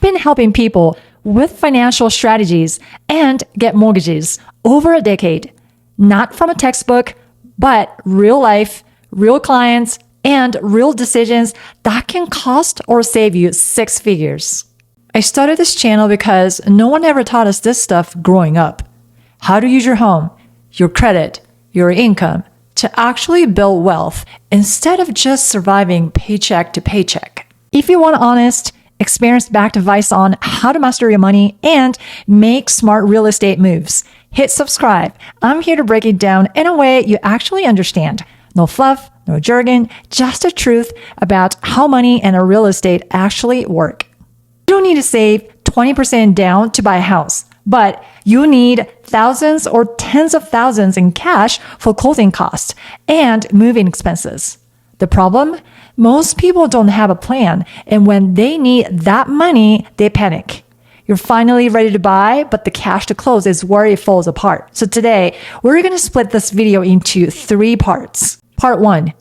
been helping people with financial strategies and get mortgages over a decade, not from a textbook, but real life, real clients, and real decisions that can cost or save you six figures. I started this channel because no one ever taught us this stuff growing up. How to use your home, your credit, your income to actually build wealth instead of just surviving paycheck to paycheck. If you want honest, experience-backed advice on how to master your money and make smart real estate moves, hit subscribe. I'm here to break it down in a way you actually understand. No fluff, no jargon, just the truth about how money and real estate actually work. You don't need to save 20% down to buy a house, but you need thousands or tens of thousands in cash for closing costs and moving expenses. The problem? Most people don't have a plan, and when they need that money, they panic. You're finally ready to buy, but the cash to close is where it falls apart. So today, we're going to split this video into 3 parts. Part 1,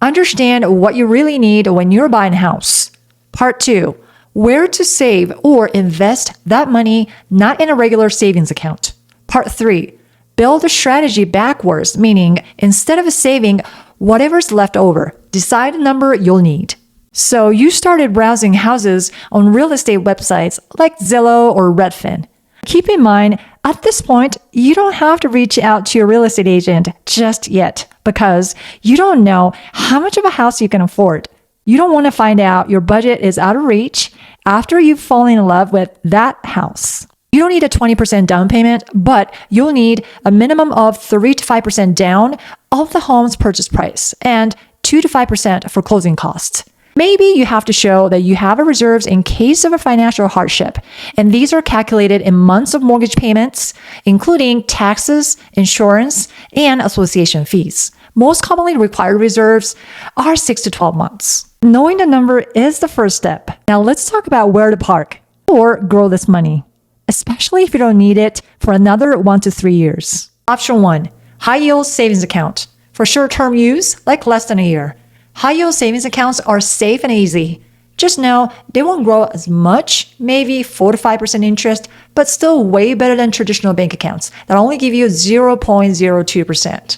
understand what you really need when you're buying a house. Part 2, where to save or invest that money not in a regular savings account. Part 3, build a strategy backwards, meaning instead of saving whatever's left over, decide a number you'll need. So you started browsing houses on real estate websites like Zillow or Redfin. Keep in mind, at this point, you don't have to reach out to your real estate agent just yet because you don't know how much of a house you can afford. You don't want to find out your budget is out of reach after you've fallen in love with that house. You don't need a 20% down payment, but you'll need a minimum of 3 to 5% down of the home's purchase price and 2 to 5% for closing costs. Maybe you have to show that you have a reserves in case of a financial hardship, and these are calculated in months of mortgage payments, including taxes, insurance, and association fees. Most commonly required reserves are 6 to 12 months. Knowing the number is the first step. Now let's talk about where to park or grow this money, especially if you don't need it for another 1 to 3 years. Option 1, high-yield savings account. For short-term use, like less than a year. High-yield savings accounts are safe and easy. Just know they won't grow as much, maybe 4 to 5% interest, but still way better than traditional bank accounts that only give you 0.02%.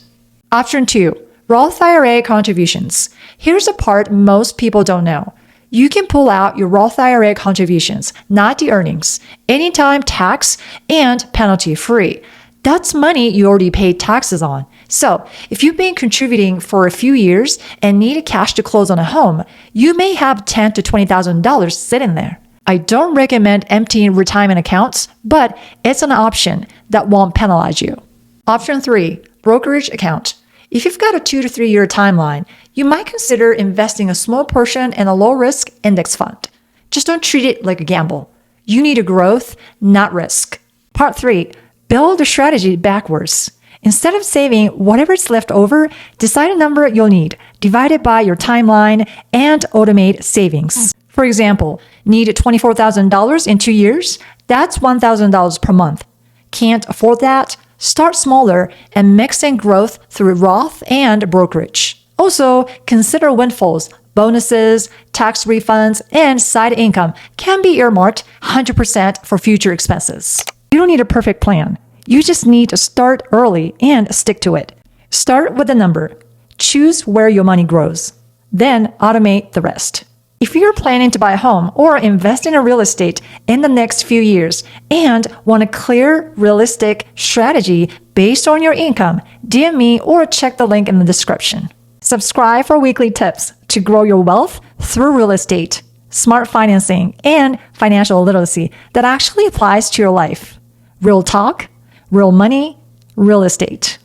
Option 2, Roth IRA contributions. Here's the part most people don't know. You can pull out your Roth IRA contributions, not the earnings, anytime tax and penalty free. That's money you already paid taxes on. So if you've been contributing for a few years and need cash to close on a home, you may have $10,000 to $20,000 sitting there. I don't recommend emptying retirement accounts, but it's an option that won't penalize you. Option 3, brokerage account. If you've got a 2 to 3 year timeline, you might consider investing a small portion in a low-risk index fund. Just don't treat it like a gamble. You need a growth, not risk. Part 3, build a strategy backwards. Instead of saving whatever's left over, decide a number you'll need, divide it by your timeline, and automate savings. For example, need $24,000 in 2 years? That's $1,000 per month. Can't afford that? Start smaller and mix in growth through Roth and brokerage. Also, consider windfalls, bonuses, tax refunds, and side income can be earmarked 100% for future expenses. You don't need a perfect plan. You just need to start early and stick to it. Start with a number. Choose where your money grows. Then automate the rest. If you're planning to buy a home or invest in a real estate in the next few years and want a clear, realistic strategy based on your income, DM me or check the link in the description. Subscribe for weekly tips to grow your wealth through real estate, smart financing, and financial literacy that actually applies to your life. Real talk, real money, real estate.